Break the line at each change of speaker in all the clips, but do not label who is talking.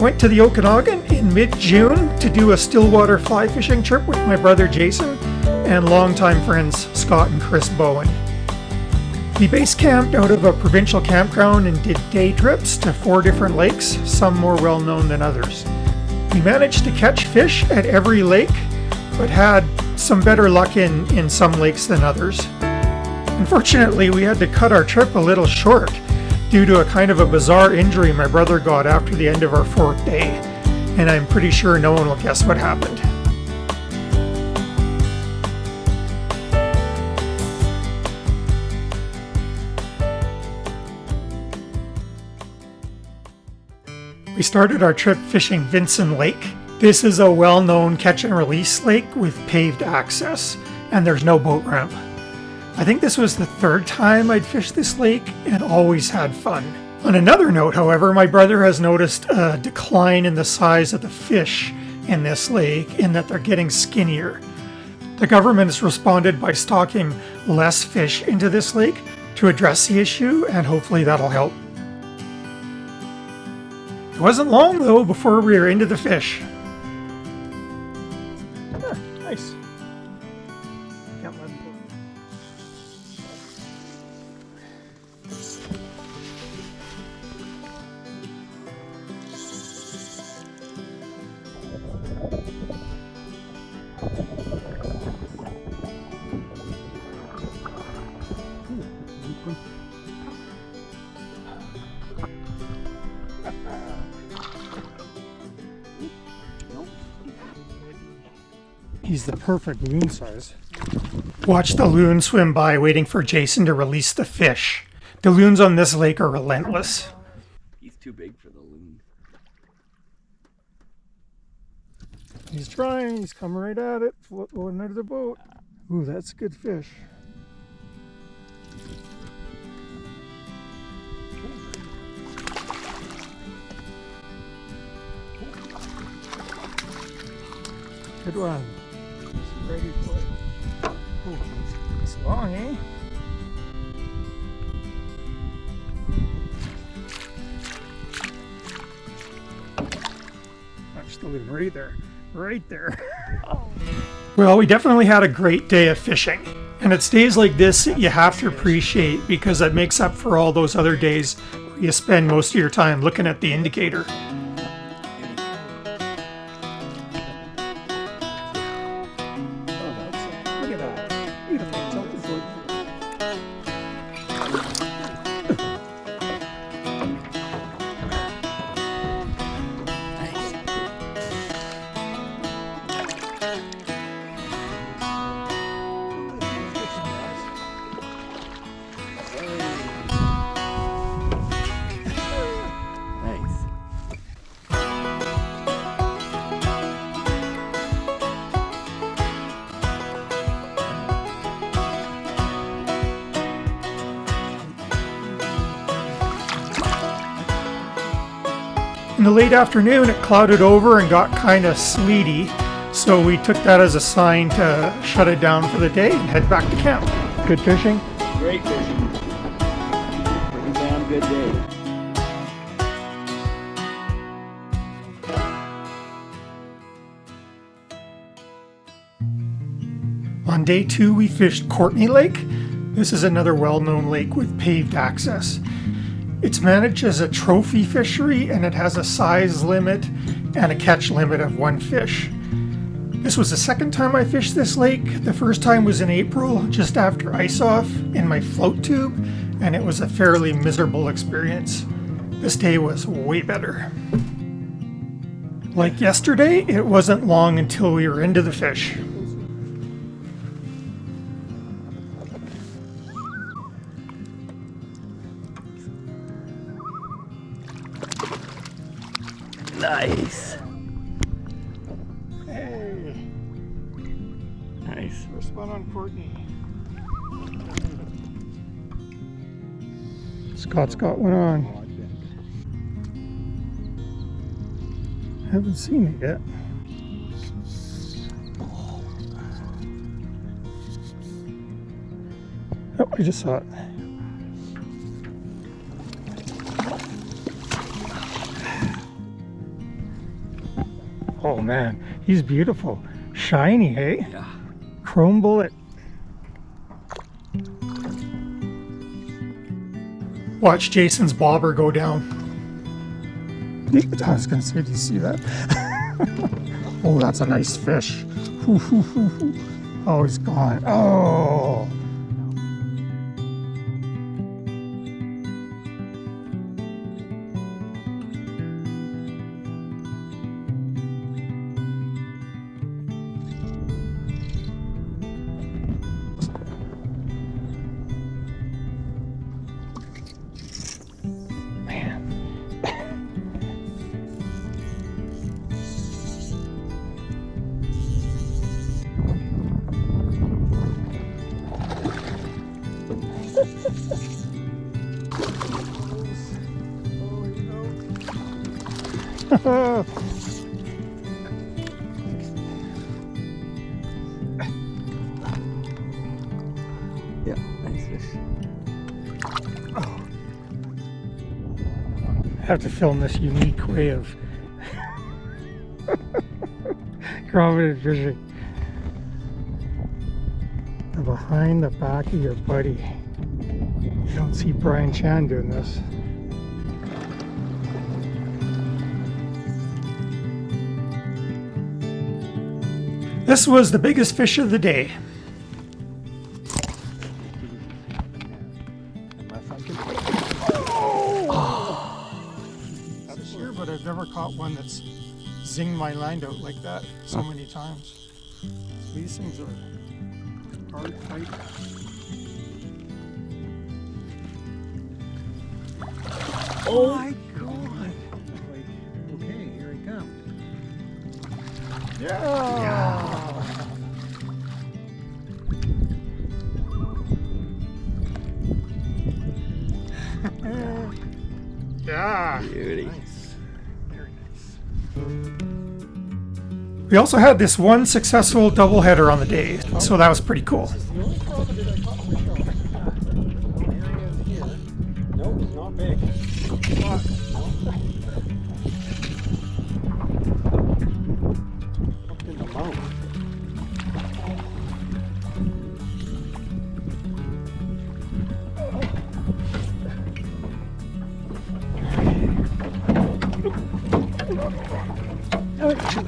Went to the Okanagan in mid-June to do a stillwater fly fishing trip with my brother Jason and longtime friends Scott and Chris Bowen. We base camped out of a provincial campground and did day trips to 4 different lakes, some more well known than others. We managed to catch fish at every lake, but had some better luck in some lakes than others. Unfortunately, we had to cut our trip a little short due to a kind of a bizarre injury my brother got after the end of our 4th day, and I'm pretty sure no one will guess what happened. We started our trip fishing Vinson Lake. This is a well-known catch and release lake with paved access, and there's no boat ramp. I think this was the 3rd time I'd fished this lake and always had fun. On another note, however, my brother has noticed a decline in the size of the fish in this lake in that they're getting skinnier. The government has responded by stocking less fish into this lake to address the issue, and hopefully that'll help. It wasn't long though before we were into the fish. Nice. Can't let him go. He's the perfect loon size. Watch the loon swim by waiting for Jason to release the fish. The loons on this lake are relentless.
He's too big for the loon.
He's trying, he's coming right at it, floating under the boat. Ooh, that's a good fish. Good one. Ready for it. Ooh, it's long, eh? Watch the loon right there. Right there. Well, we definitely had a great day of fishing. And it's days like this that you have to appreciate because it makes up for all those other days where you spend most of your time looking at the indicator. In the late afternoon, it clouded over and got kind of sleety, so we took that as a sign to shut it down for the day and head back to camp. Good fishing?
Great fishing. Pretty damn good day.
On day 2, we fished Courtney Lake. This is another well-known lake with paved access. It's managed as a trophy fishery and it has a size limit and a catch limit of 1 fish. This was the 2nd time I fished this lake. The first time was in April, just after ice off, in my float tube, and it was a fairly miserable experience. This day was way better. Like yesterday, it wasn't long until we were into the fish.
Nice.
Hey.
Nice.
First one on Courtney. Scott's got one on. Haven't seen it yet. Oh, I just saw it. Oh man, he's beautiful. Shiny, hey?
Yeah.
Chrome bullet. Watch Jason's bobber go down. I was gonna say, do you see that? Oh, that's a nice fish. Oh, he's gone. Oh.
Yeah, nice fish.
Oh. I have to film this unique way of grommeted fishing. Behind the back of your buddy. You don't see Brian Chan doing this. This was the biggest fish of the day. That's sure, but I've never caught one that's zinged my line out like that so many times. These things are hard fight.
Oh my God! Okay, here he comes.
Yeah. Yeah.
Beauty.
Nice. Very nice. We also had this one successful doubleheader on the day, so that was pretty cool.
The only problem that I caught fish on. Here he is here. No, he's not big. Up in the mouth.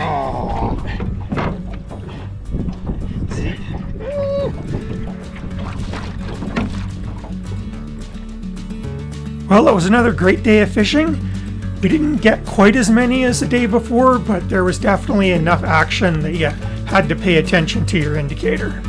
Oh. Well, it was another great day of fishing. We didn't get quite as many as the day before, but there was definitely enough action that you had to pay attention to your indicator.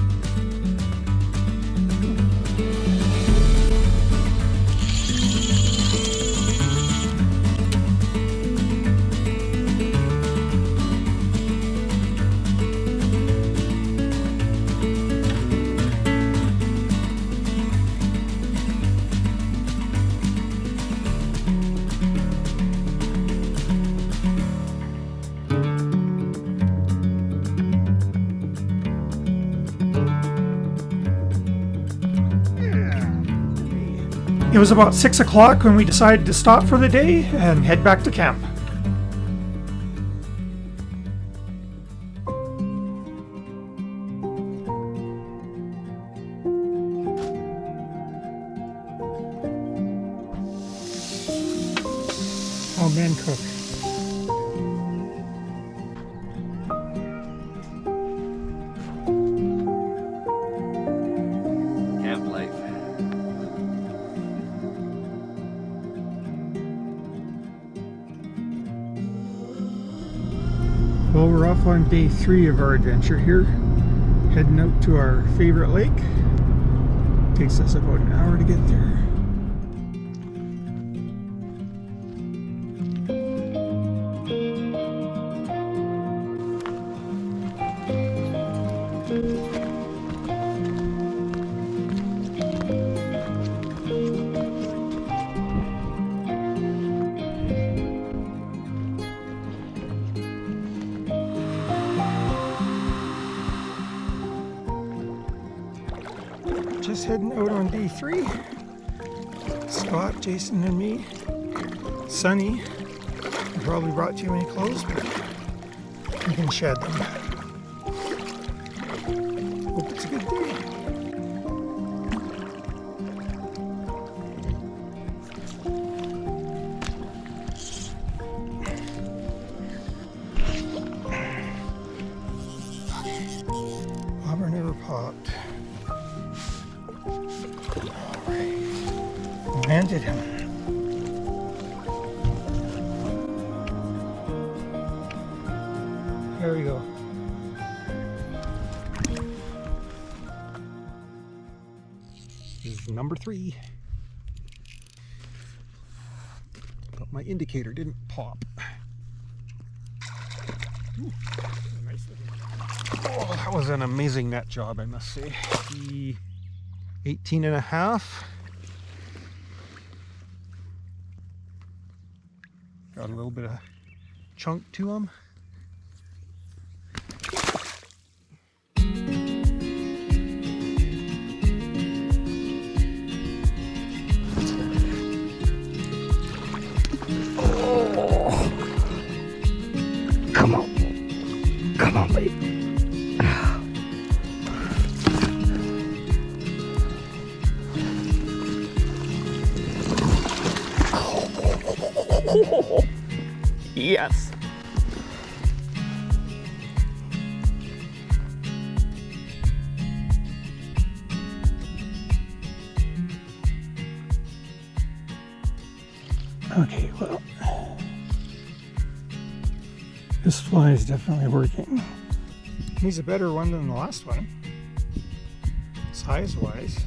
It was about 6 o'clock when we decided to stop for the day and head back to camp. How men cook.
Camp life.
Well, we're off on day 3 of our adventure here, heading out to our favorite lake. Takes us about an hour to get there. Just heading out on day 3. Scott, Jason, and me. Sunny. I probably brought too many clothes, but You can shed them. Hope it's a good day. Bobber never popped. Alright. Landed him. There we go. This is number 3. But my indicator didn't pop. Ooh, nice little... Oh, that was an amazing net job, I must say. 18 and a half. Got a little bit of chunk to him.
Come on. Come on, babe. Yes.
Okay, well, this fly is definitely working. He's a better one than the last one, size-wise.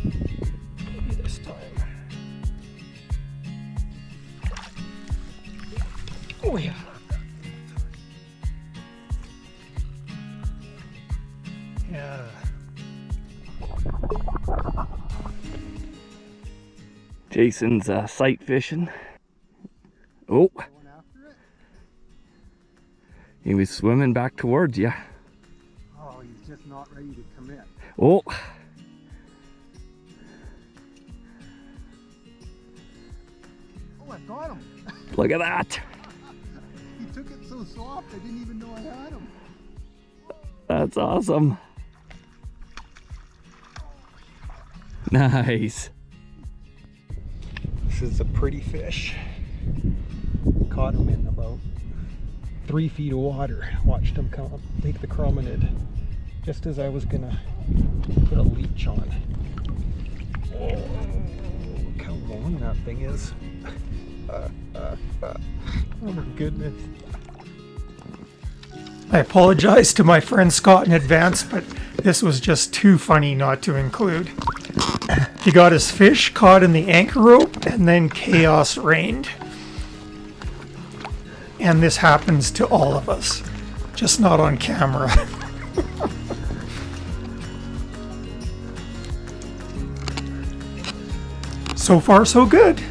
Maybe this time. Oh yeah. Yeah.
Jason's sight fishing. Oh. He was swimming back towards you.
Oh, he's just not ready to commit.
Oh.
Oh, I got him.
Look at that.
He took it so soft, I didn't even know I had him.
That's awesome. Nice.
This is a pretty fish. Caught him in about 3 feet of water. Watched him come up, take the chrominid just as I was gonna put a leech on. Oh, look how long that thing is. Oh my goodness. I apologize to my friend Scott in advance, but this was just too funny not to include. He got his fish caught in the anchor rope and then chaos reigned. And this happens to all of us, just not on camera. So far, so good.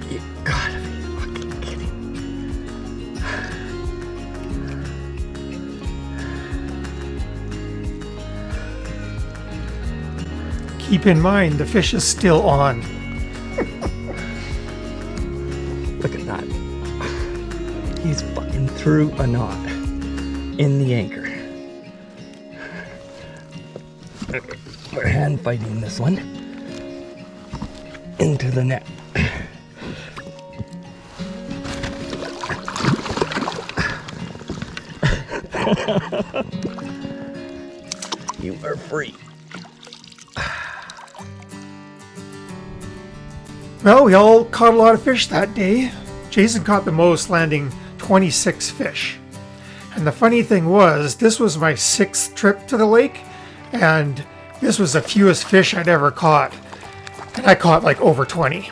You gotta be fucking kidding.
Keep in mind, the fish is still on.
Look at that. He's fucking through a knot in the anchor. Okay, we're hand fighting this one into the net. You are free.
Well, we all caught a lot of fish that day. Jason caught the most, landing 26 fish. And the funny thing was, this was my 6th trip to the lake, and this was the fewest fish I'd ever caught. And I caught like over 20.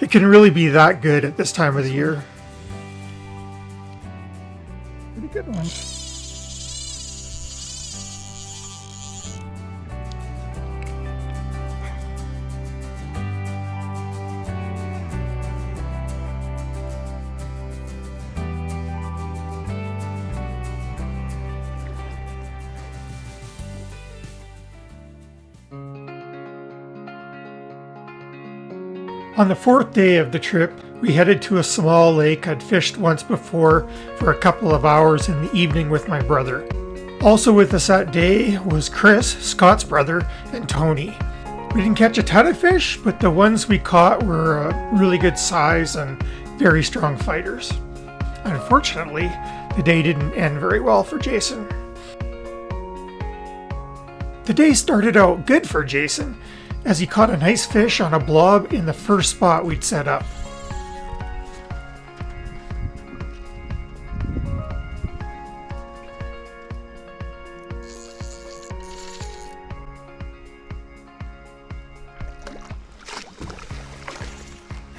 It can really be that good at this time of the year. Pretty good one. On the fourth day of the trip, we headed to a small lake I'd fished once before for a couple of hours in the evening with my brother. Also with us that day was Chris, Scott's brother, and Tony. We didn't catch a ton of fish, but the ones we caught were really good size and very strong fighters. Unfortunately, the day didn't end very well for Jason. The day started out good for Jason, as he caught a nice fish on a blob in the first spot we'd set up.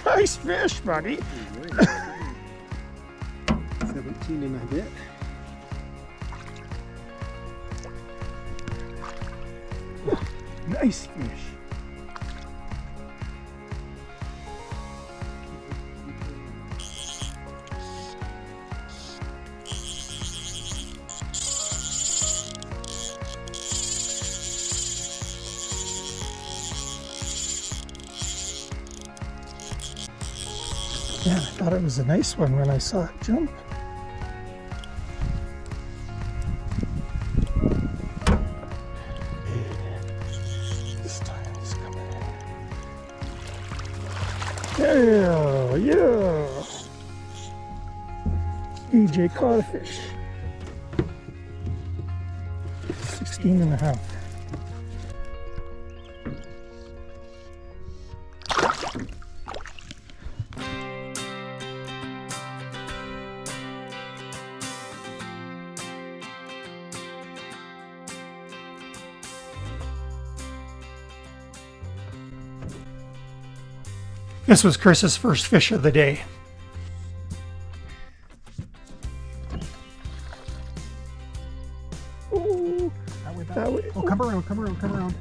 Nice fish, buddy.
17 and a bit.
Nice fish. Yeah, I thought it was a nice one when I saw it jump. This time he's coming in. Yeah. EJ caught a fish. 16 and a half. This was Chris's first fish of the day. Oh, that way.
Oh, come around, come around, come around.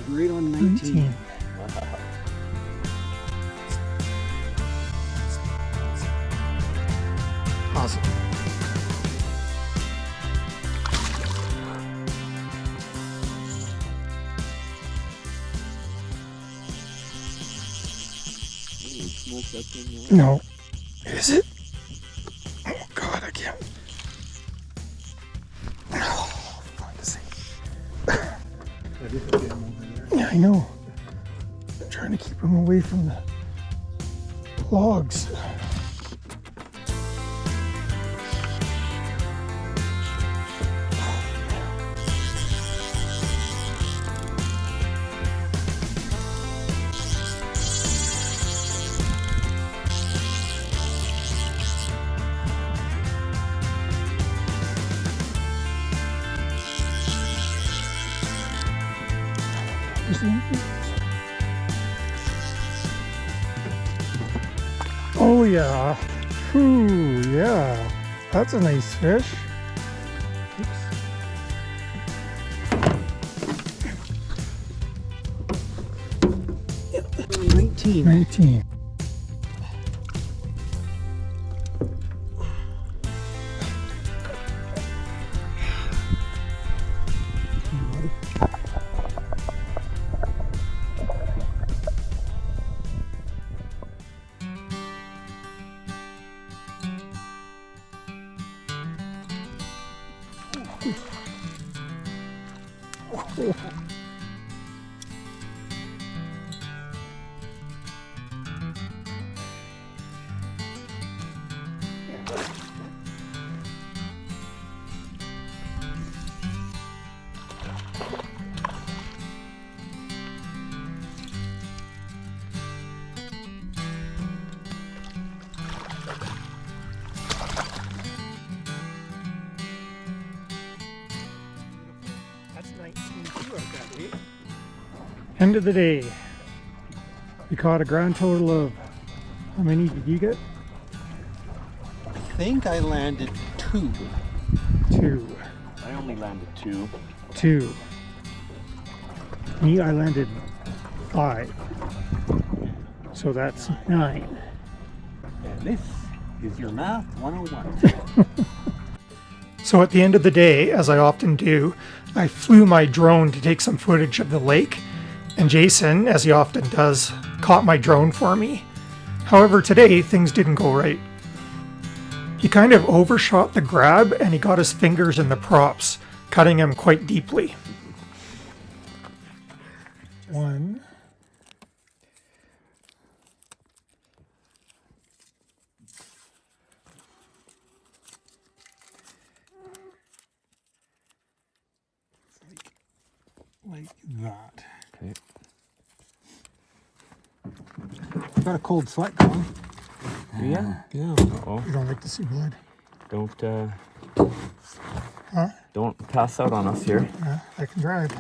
Right on 19.
Awesome. No. Is it? Oh God, I can't. Oh, fuck's sake. Yeah, I know. I'm trying to keep him away from the logs. Oh yeah. Ooh, yeah. That's a nice fish. Oops.
Yep. 19.
19. End of the day. We caught a grand total of, how many did you get?
I think I landed 2.
2.
I only landed 2.
2. Me, I landed 5. So that's 9.
And this is your Math 101.
So at the end of the day, as I often do, I flew my drone to take some footage of the lake, and Jason, as he often does, caught my drone for me. However, today things didn't go right. He kind of overshot the grab and he got his fingers in the props, cutting him quite deeply. 1. Like that.
Okay. Got a cold sweat going.
Yeah.
Yeah.
Uh-oh.
You don't like to see blood?
Don't
Huh?
don't pass out on us here.
Yeah, I can drive.